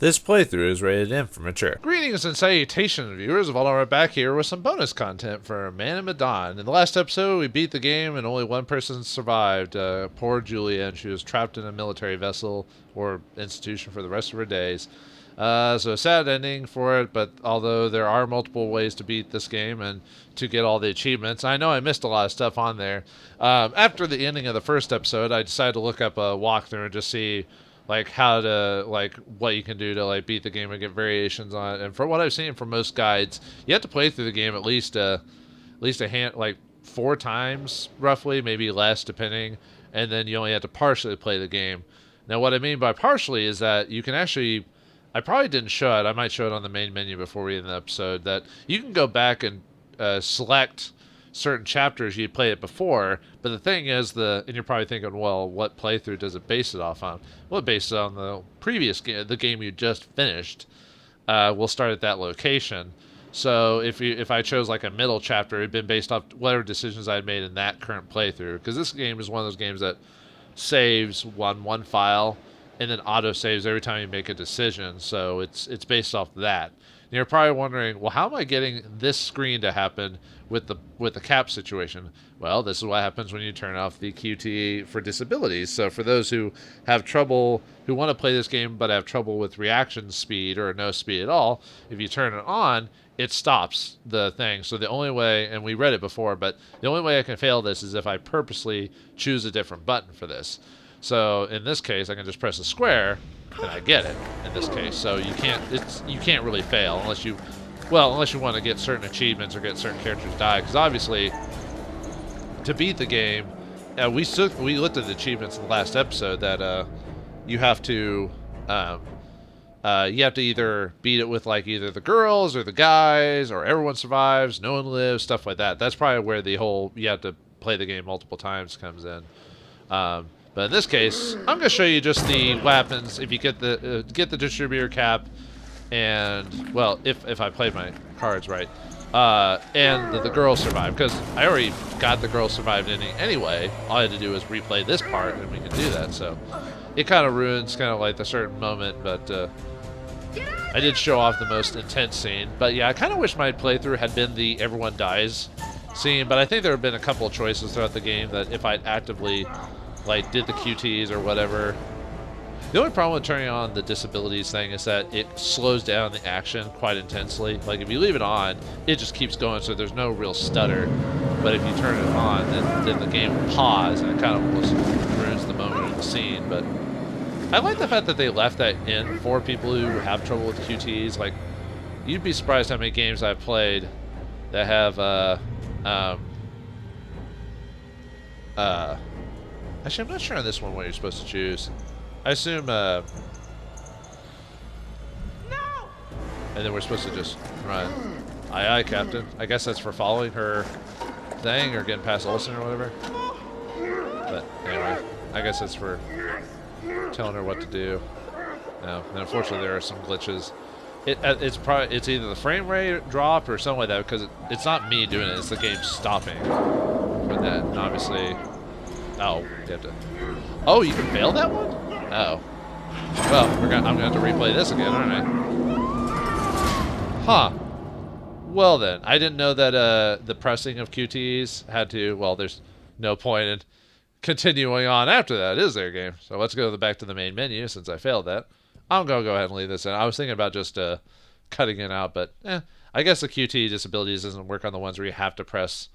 This playthrough is rated M for mature. Greetings and salutations, viewers. Vauldemare back here with some bonus content for Man and Medan. In the last episode, we beat the game and only one person survived. Poor Julia, and she was trapped in a military vessel or institution for the rest of her days. So a sad ending for it, but although there are multiple ways to beat this game and to get all the achievements, I know I missed a lot of stuff on there. After the ending of the first episode, I decided to look up a walkthrough and just see like how to what you can do to like beat the game and get variations on it. And from what I've seen from most guides, you have to play through the game at least a hand like 4 times roughly, maybe less depending, and then you only have to partially play the game. Now what I mean by partially is that you can actually, I probably didn't show it, I might show it on the main menu before we end the episode, that you can go back and select certain chapters you'd played it before, but the thing is, and you're probably thinking, well, what playthrough does it base it off on? Well, it based it on the previous game, the game you just finished. We'll start at that location. So if I chose like a middle chapter, it'd been based off whatever decisions I'd made in that current playthrough, because this game is one of those games that saves one file and then auto saves every time you make a decision, so it's based off that. And you're probably wondering, well, how am I getting this screen to happen with the cap situation? Well, this is what happens when you turn off the QTE for disabilities. So for those who have trouble, who want to play this game but have trouble with reaction speed or no speed at all, if you turn it on, it stops the thing. So the only way, and we read it before, but the only way I can fail this is if I purposely choose a different button for this. So in this case, I can just press a square, and I get it in this case. So you can't really fail unless you want to get certain achievements or get certain characters die. Because obviously, to beat the game, we looked at the achievements in the last episode that you have to either beat it with like either the girls or the guys, or everyone survives, no one lives, stuff like that. That's probably where the whole you have to play the game multiple times comes in. But in this case, I'm going to show you just the weapons. If you get the distributor cap, and well, if I played my cards right, and the girl survived, because I already got the girl survived ending anyway. All I had to do was replay this part, and we can do that. So it kind of ruins kind of like the certain moment, but I did show off the most intense scene. But yeah, I kind of wish my playthrough had been the everyone dies scene. But I think there have been a couple of choices throughout the game that if I'd actively did the QTs or whatever. The only problem with turning on the disabilities thing is that it slows down the action quite intensely. Like if you leave it on, it just keeps going, so there's no real stutter. But if you turn it on, then the game will pause, and it kind of almost ruins the moment of the scene. But I like the fact that they left that in for people who have trouble with QTs. Like, you'd be surprised how many games I've played that have actually, I'm not sure on this one what you're supposed to choose. I assume, No! And then we're supposed to just run. Aye, aye, Captain. I guess that's for following her thing or getting past Olsen or whatever. But anyway, I guess that's for telling her what to do. No, and unfortunately there are some glitches. It's either the frame rate drop or something like that, because it's not me doing it, it's the game stopping for that. And obviously, oh, you have to. Oh, you can fail that one? Oh. Well, I'm gonna have to replay this again, aren't I? Huh. Well then, I didn't know that the pressing of QTs had to. Well, there's no point in continuing on after that, is there, game? So let's go back to the main menu since I failed that. I'm gonna go ahead and leave this in. I was thinking about just cutting it out, but I guess the QT disabilities doesn't work on the ones where you have to press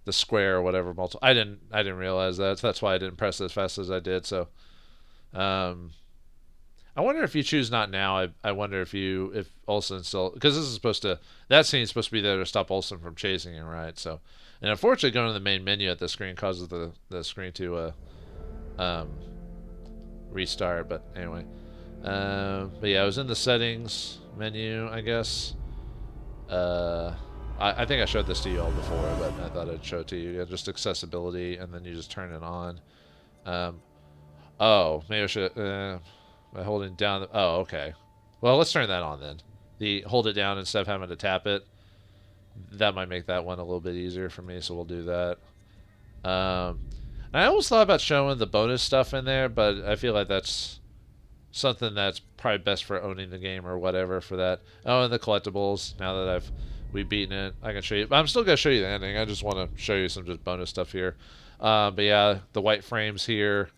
the square or whatever. I didn't realize that. So that's why I didn't press it as fast as I did. So, I wonder if you choose not now. I wonder if Olsen still, because this is supposed to, that scene's supposed to be there to stop Olsen from chasing him, right? So, and unfortunately, going to the main menu at the screen causes the screen to restart. But anyway, but yeah, I was in the settings menu, I guess. I think I showed this to you all before, but I thought I'd show it to you. Just accessibility, and then you just turn it on. Oh, maybe I should, by holding down, oh, okay. Well, let's turn that on then. The hold it down instead of having to tap it. That might make that one a little bit easier for me, so we'll do that. I always thought about showing the bonus stuff in there, but I feel like that's something that's probably best for owning the game or whatever for that. Oh, and the collectibles. Now that we've beaten it, I can show you. But I'm still gonna show you the ending. I just want to show you some just bonus stuff here. But yeah, the white frames here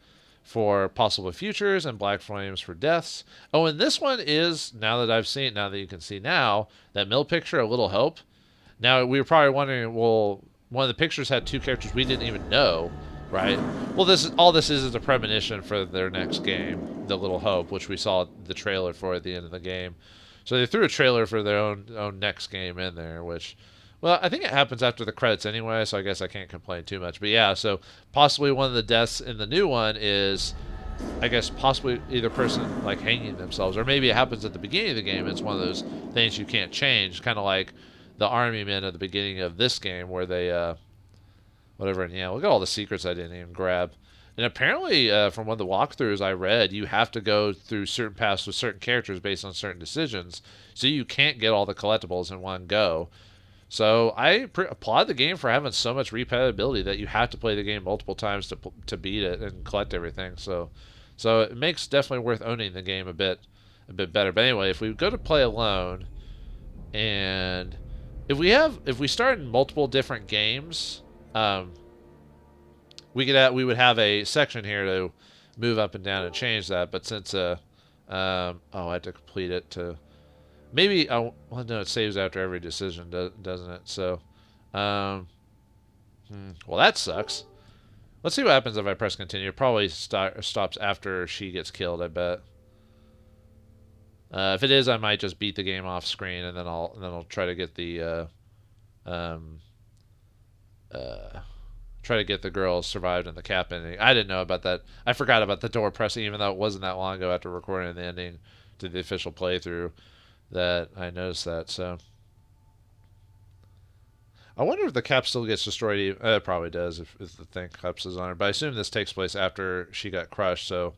for possible futures and black frames for deaths. Oh, and this one is, now that I've seen, now that you can see now, that mill picture, A Little Help. Now, we were probably wondering, well, one of the pictures had 2 characters we didn't even know, right? Well, all this is a premonition for their next game, The Little Hope, which we saw the trailer for at the end of the game. So they threw a trailer for their own next game in there, which, well, I think it happens after the credits anyway, so I guess I can't complain too much. But yeah, so possibly one of the deaths in the new one is, I guess, possibly either person like hanging themselves, or maybe it happens at the beginning of the game. It's one of those things you can't change, kind of like the army men at the beginning of this game where they, whatever, and yeah, look at all the secrets I didn't even grab. And apparently, from one of the walkthroughs I read, you have to go through certain paths with certain characters based on certain decisions, so you can't get all the collectibles in one go. So I applaud the game for having so much replayability that you have to play the game multiple times to beat it and collect everything. So it makes definitely worth owning the game a bit better. But anyway, if we go to play alone, and if we start in multiple different games, we would have a section here to move up and down and change that. But since I had to complete it to. Maybe, well, no, it saves after every decision, doesn't it? So, well, that sucks. Let's see what happens if I press continue. It probably stops after she gets killed, I bet. If it is, I might just beat the game off screen, and then I'll try to get the girl survived in the cap ending. I didn't know about that. I forgot about the door pressing, even though it wasn't that long ago after recording the ending to the official playthrough that I noticed that. So I wonder if the cap still gets destroyed. It probably does if the thing collapses on her. But I assume this takes place after she got crushed. So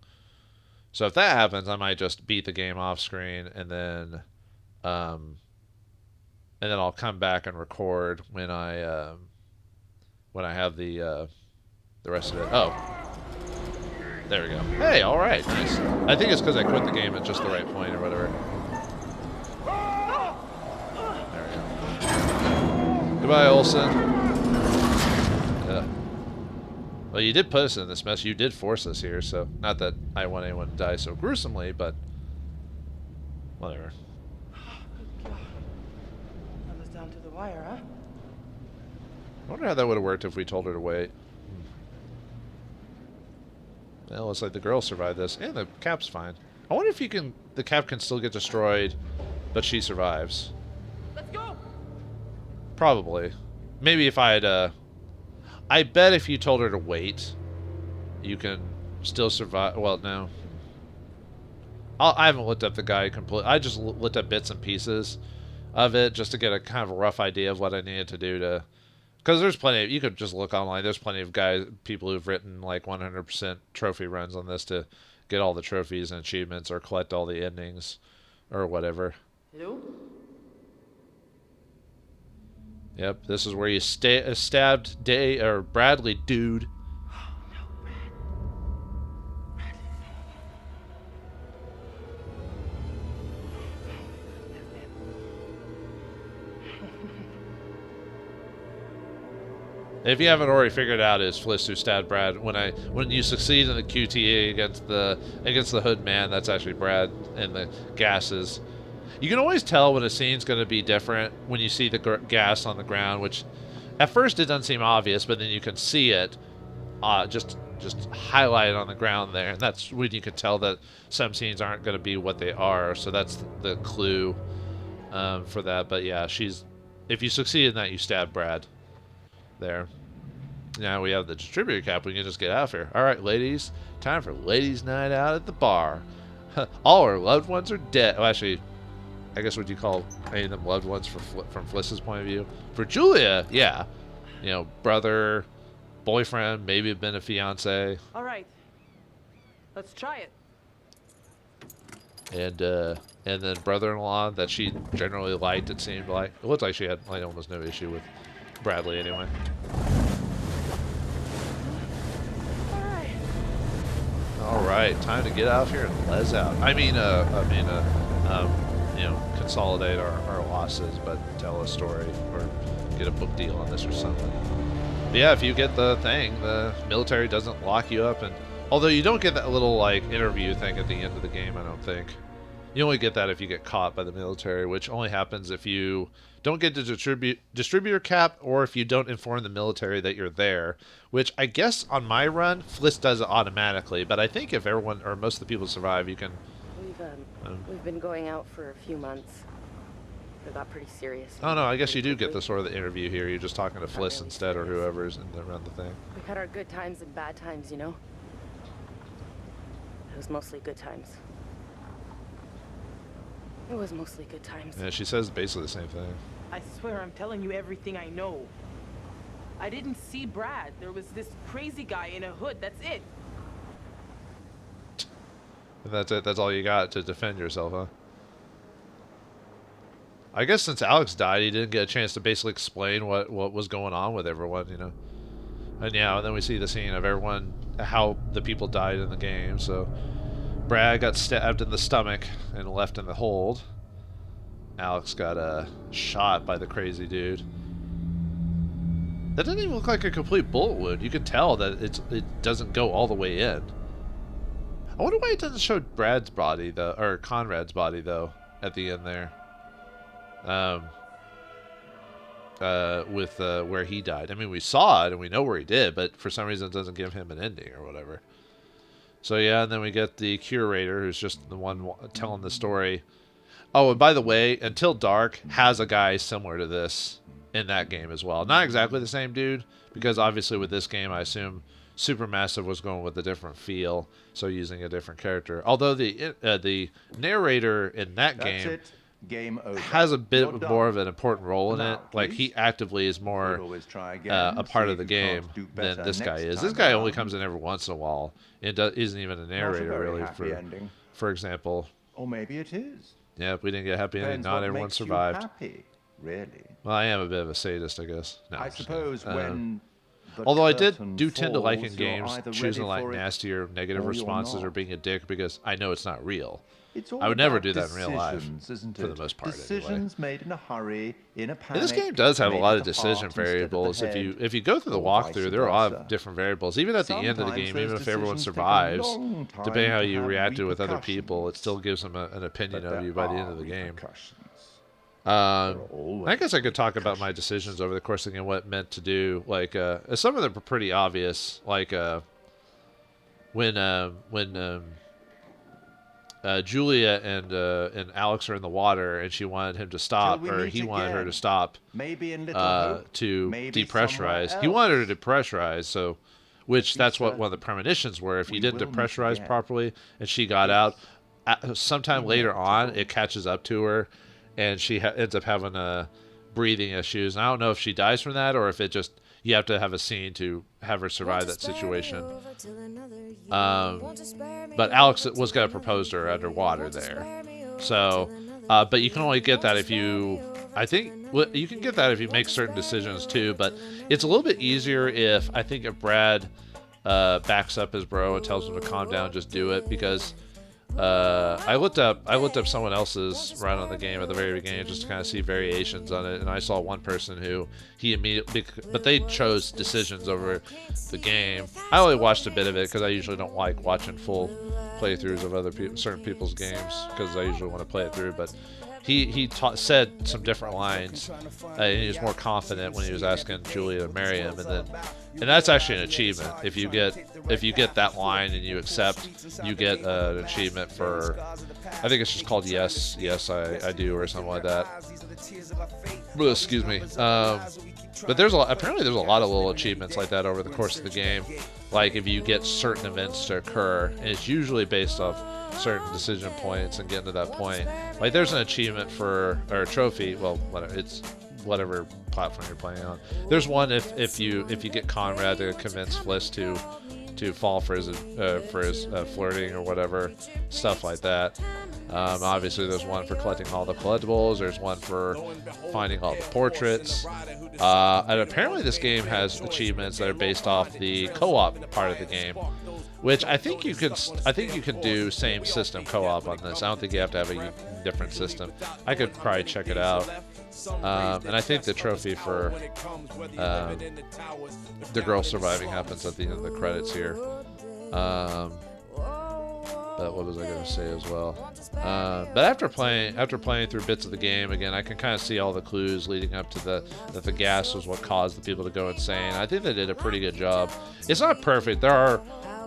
if that happens, I might just beat the game off screen, and then I'll come back and record when I have the rest of it. Oh, there we go. Hey, all right, nice. I think it's because I quit the game at just the right point or whatever. Goodbye, Olsen. Well, you did put us in this mess. You did force us here, so not that I want anyone to die so gruesomely, but whatever. That was down to the wire, huh? I wonder how that would have worked if we told her to wait. Well, looks like the girl survived this, and the cap's fine. I wonder if the cap can still get destroyed, but she survives. Let's go. Probably. Maybe if I had, I bet if you told her to wait, you can still survive. Well, no. I haven't looked up the guide completely. I just looked up bits and pieces of it just to get a kind of a rough idea of what I needed to do to... Because there's plenty of... You could just look online. There's plenty of people who've written like 100% trophy runs on this to get all the trophies and achievements or collect all the endings or whatever. Hello? Yep, this is where you stabbed Bradley, dude. Oh, no, Bradley, no. If you haven't already figured out, it's Fliss who stabbed Brad. When you succeed in the QTE against the Hood Man, that's actually Brad and the gases. You can always tell when a scene's going to be different when you see the gas on the ground, which at first it doesn't seem obvious, but then you can see it just highlighted on the ground there, and that's when you can tell that some scenes aren't going to be what they are. So that's the clue for that. But yeah, if you succeed in that, you stab Brad there. Now we have the distributor cap. We can just get out of here. All right, ladies, time for ladies' night out at the bar. All our loved ones are dead. Well, actually, I guess what you call any of them loved ones from Fliss's point of view. For Julia, yeah, brother, boyfriend, maybe been a fiance. All right. Let's try it. And then brother-in-law that she generally liked. It seemed like it looked like she had almost no issue with Bradley anyway. All right. All right, time to get out here and les out. You know, consolidate our losses, but tell a story or get a book deal on this or something. But yeah, if you get the thing, the military doesn't lock you up, and although you don't get that little like interview thing at the end of the game, I don't think. You only get that if you get caught by the military, which only happens if you don't get the distributor cap or if you don't inform the military that you're there, which I guess on my run, Fliss does it automatically, but I think if everyone or most of the people survive, you can... We've been going out for a few months. It got pretty serious. Oh no, I guess you do get the sort of the interview here. You're just talking to Fliss really instead or whoever's around the thing. We had our good times and bad times, you know? It was mostly good times. It was mostly good times. Yeah, she says basically the same thing. I swear I'm telling you everything I know. I didn't see Brad. There was this crazy guy in a hood. That's it. That's it. That's all you got to defend yourself, huh? I guess since Alex died, he didn't get a chance to basically explain what was going on with everyone, you know. And yeah, and then we see the scene of everyone, how the people died in the game. So Brad got stabbed in the stomach and left in the hold. Alex got shot by the crazy dude. That doesn't even look like a complete bullet wound. You can tell that it doesn't go all the way in. I wonder why it doesn't show Brad's body though, or Conrad's body though, at the end there. With where he died. I mean, we saw it and we know where he did, but for some reason it doesn't give him an ending or whatever. So yeah, and then we get the curator, who's just the one telling the story. Oh, and by the way, Until Dark has a guy similar to this in that game as well. Not exactly the same dude, because obviously with this game, I assume Supermassive was going with a different feel, so using a different character. Although the narrator in that game has a bit more of an important role in it. Like, he actively is more a part of the game than this guy is. This guy only comes in every once in a while. It isn't even a narrator, really, for example. Or maybe it is. Yeah, if we didn't get a happy ending, not everyone survived. Happy, really. Well, I am a bit of a sadist, I guess. No, I suppose when... Although I do tend to like in games choosing like nastier negative responses or being a dick because I know it's not real. I would never do that in real life, for the most part. Decisions made in a hurry, in a panic. And this game does have a lot of decision variables. If you go through the walkthrough, there are a lot of different variables. Even at the end of the game, even if everyone survives, depending how you reacted with other people, it still gives them an opinion of you by the end of the game. I guess I could talk about my decisions over the course of the game, what it meant to do. Like, some of them are pretty obvious. Like, when Julia and Alex are in the water, and she wanted him to stop, or he wanted her to stop, to depressurize. He wanted her to depressurize, so, which that's what one of the premonitions were. If you didn't depressurize properly, and she got out, sometime later on, it catches up to her, and she ends up having breathing issues. And I don't know if she dies from that, or if it just, you have to have a scene to have her survive that situation. But Alex was going to propose to her underwater there. So, but you can only get that if you, I think, you can get that if you make certain decisions too, but it's a little bit easier if Brad backs up his bro and tells him to calm down, just do it, because I looked up someone else's run on the game at the very beginning just to kind of see variations on it, and I saw one person who but they chose decisions over the game. I only watched a bit of it because I usually don't like watching full playthroughs of certain people's games, because I usually want to play it through. But he said some different lines, and he was more confident when he was asking Julia to marry him, and that's actually an achievement. If you get that line and you accept, you get an achievement for, I think it's just called yes I do, or something like that. Excuse me. But apparently there's a lot of little achievements like that over the course of the game. Like, if you get certain events to occur, and it's usually based off certain decision points and getting to that point. Like, there's an achievement or a trophy. Well, whatever platform you're playing on. There's one if you get Conrad to convince Fliss to fall for his flirting or whatever, stuff like that. Obviously, there's one for collecting all the collectibles. There's one for finding all the portraits. And apparently, this game has achievements that are based off the co-op part of the game, which I think you could. I think you can do same system co-op on this. I don't think you have to have a different system. I could probably check it out. And I think the trophy for the girl surviving happens at the end of the credits here. But what was I going to say as well? But after playing through bits of the game again, I can kind of see all the clues leading up to that the gas was what caused the people to go insane. I think they did a pretty good job. It's not perfect. There are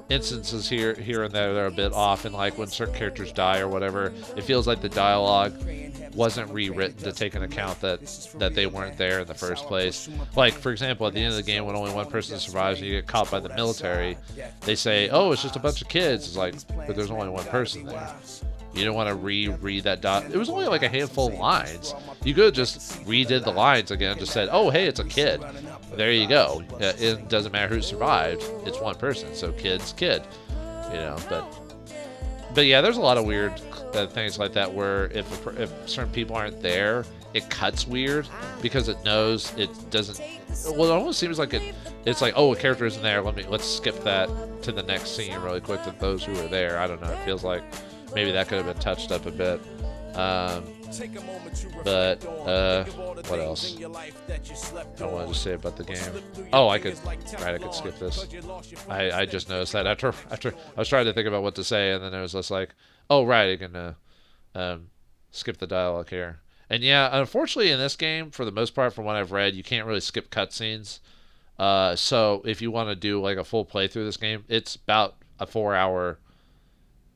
instances here and there that are a bit off, and like when certain characters die or whatever, it feels like the dialogue wasn't rewritten to take into account that they weren't there in the first place. Like, for example, at the end of the game, when only one person survives and you get caught by the military, they say, oh, it's just a bunch of kids. It's like, but there's only one person there. You don't want to reread that it was only like a handful of lines. You could have just redid the lines again, just said, oh, hey, it's a kid. There you go. It doesn't matter who survived. It's one person, so kid's kid. You know, but yeah, there's a lot of weird things like that where if certain people aren't there, it cuts weird because it knows it doesn't. Well, it almost seems like it's like, oh, a character isn't there. Let's skip that to the next scene really quick to those who are there. I don't know. It feels like maybe that could have been touched up a bit. But what else? I wanted to say about the game. Oh, I could skip this. I just noticed that after I was trying to think about what to say, and then it was just like, oh right, I can skip the dialogue here. And yeah, unfortunately in this game, for the most part, from what I've read, you can't really skip cutscenes. So if you want to do like a full playthrough of this game, it's about a 4-hour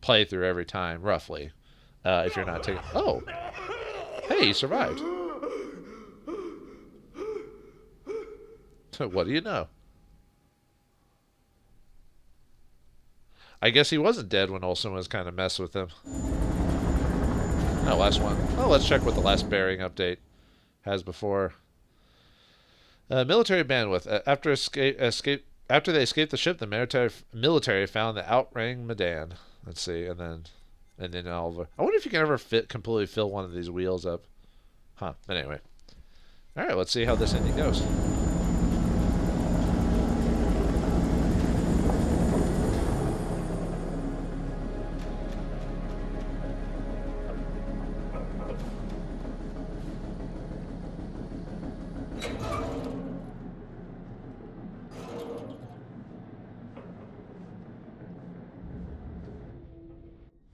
playthrough every time, roughly. If you're not taking... Oh! Hey, you survived. What do you know? I guess he wasn't dead when Olsen was kind of messing with him. No, last one. Oh, let's check what the last bearing update has before. Military bandwidth. After they escaped the ship, the military found the outrang Medan. Let's see, and then I wonder if you can ever completely fill one of these wheels up. Huh. But anyway. All right, let's see how this ending goes.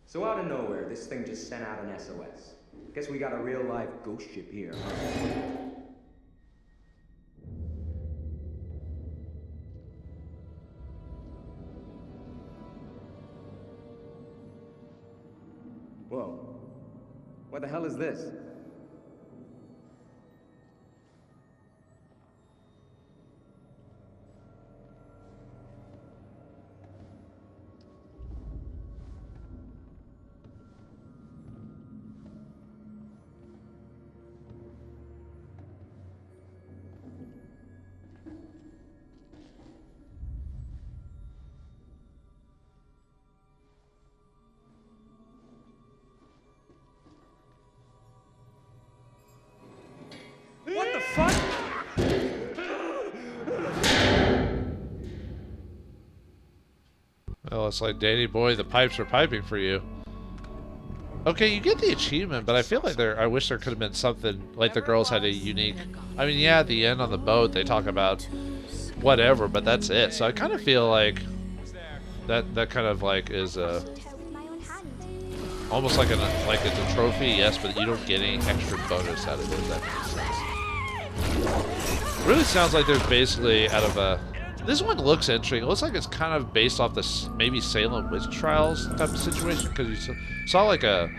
So out of nowhere, this thing just sent out an SOS. Guess we got a real life ghost ship here. Whoa. What the hell is this? What the fuck? Well, it's like, Danny boy, the pipes are piping for you. Okay, you get the achievement, but I feel like I wish there could have been something, like the girls had a unique... I mean, yeah, at the end on the boat, they talk about whatever, but that's it. So I kind of feel like that kind of like is almost like it's a trophy, yes, but you don't get any extra bonus out of it, if that makes sense. It really sounds like there's basically out of a... This one looks interesting. It looks like it's kind of based off this maybe Salem witch trials type of situation, because you saw like a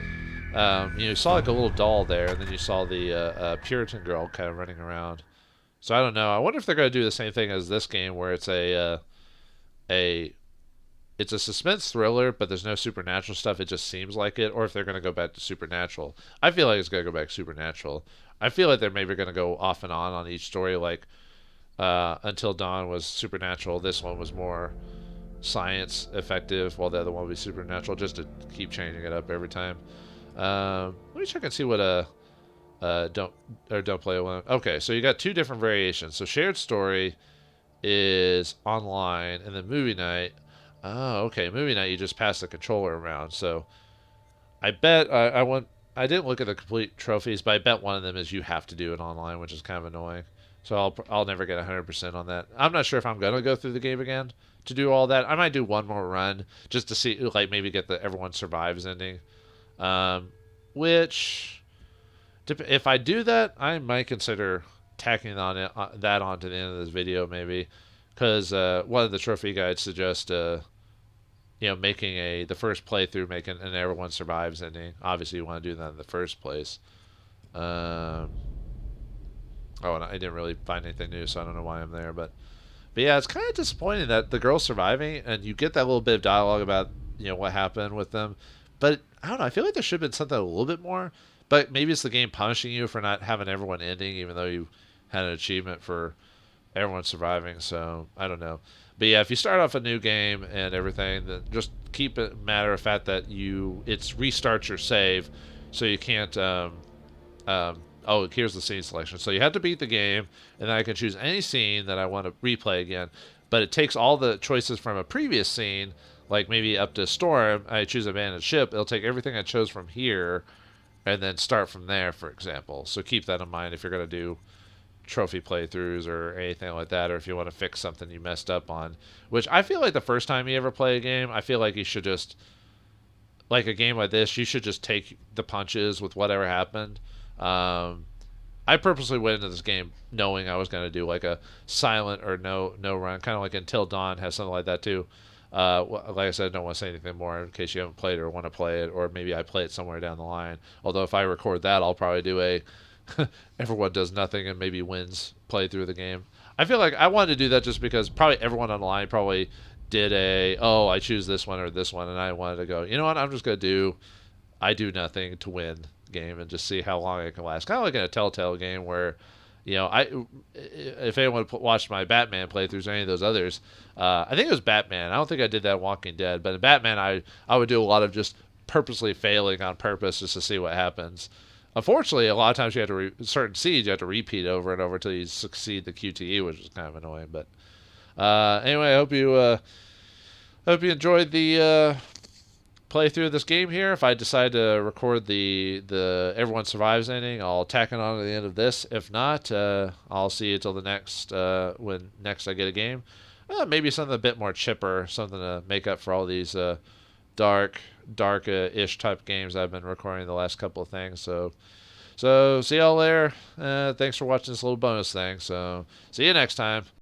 you saw like a little doll there, and then you saw the Puritan girl kind of running around. So I don't know. I wonder if they're going to do the same thing as this game, where it's it's a suspense thriller, but there's no supernatural stuff. It just seems like it. Or if they're going to go back to supernatural. I feel like it's going to go back to supernatural. I feel like they're maybe going to go off and on each story, like Until Dawn was supernatural. This one was more science effective, while the other one would be supernatural, just to keep changing it up every time. Let me check and see what don't play alone. Okay, so you got two different variations. So shared story is online, and then movie night. Oh, okay. Movie night, you just pass the controller around. So I bet I didn't look at the complete trophies, but I bet one of them is you have to do it online, which is kind of annoying. So I'll never get 100% on that. I'm not sure if I'm gonna go through the game again to do all that. I might do one more run just to see, like maybe get the everyone survives ending. Which if I do that, I might consider tacking on that onto the end of this video maybe, because one of the trophy guides suggests making the first playthrough, making an everyone survives ending. Obviously, you want to do that in the first place. And I didn't really find anything new, so I don't know why I'm there. But yeah, it's kind of disappointing that the girl's surviving, and you get that little bit of dialogue about what happened with them. But I don't know. I feel like there should have been something a little bit more. But maybe it's the game punishing you for not having everyone ending, even though you had an achievement for everyone surviving. So I don't know. But yeah, if you start off a new game and everything, then just keep it matter of fact that it's restarts your save, so you can't. Here's the scene selection. So you have to beat the game, and then I can choose any scene that I want to replay again. But it takes all the choices from a previous scene, like maybe up to Storm. I choose abandoned ship. It'll take everything I chose from here, and then start from there, for example. So keep that in mind if you're gonna do trophy playthroughs or anything like that, or if you want to fix something you messed up on, which I feel like the first time you ever play a game, I feel like you should just, like a game like this, you should just take the punches with whatever happened. I purposely went into this game knowing I was going to do like a silent or no run, kind of like Until Dawn has something like that too. Like I said, I don't want to say anything more in case you haven't played it or want to play it, or maybe I play it somewhere down the line. Although if I record that, I'll probably do a everyone does nothing and maybe wins play through the game. I feel like I wanted to do that just because probably everyone online probably did I choose this one or this one, and I wanted to go, you know what, I'm just going to do I do nothing to win game and just see how long it can last. Kind of like in a Telltale game where, if anyone watched my Batman playthroughs or any of those others, I think it was Batman. I don't think I did that in Walking Dead, but in Batman I would do a lot of just purposely failing on purpose just to see what happens. Unfortunately, a lot of times you have to certain seeds you have to repeat over and over until you succeed the QTE, which is kind of annoying. But anyway, I hope you enjoyed the playthrough of this game here. If I decide to record the Everyone Survives ending, I'll tack it on to the end of this. If not, I'll see you till the next when next I get a game. Maybe something a bit more chipper, something to make up for all these dark-ish type games I've been recording the last couple of things. So see y'all later. Thanks for watching this little bonus thing. So see you next time.